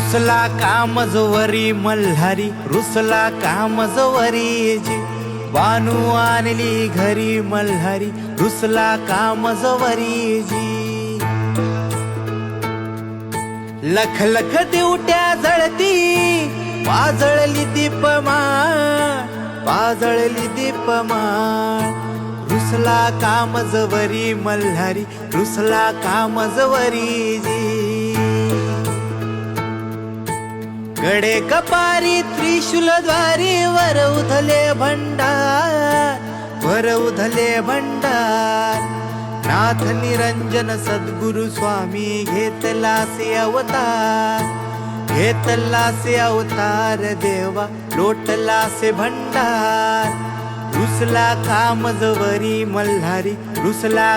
रुसला कामजवरी मल्हारी, रुसला कामजवरी जी बानू आणली घरी मल्हारी, रुसला कामजवरी जी. लख लख दिवट्या जळती, वाजळली दीपमाळ, वाजळली दीपमाळ. रुसला कामजवरी मल्हारी, रुसला कामजवरी जी. गडे कपारी त्रिशूलद्वारी वर उधले भंडार, वर उधले भंडार. नाथ निरंजन सद्गुरु स्वामी घेतलासे अवतार, घेतलासे अवतार देवा लोटलासे भंडार. रुसला कामजवरी मल्हारी, रुसला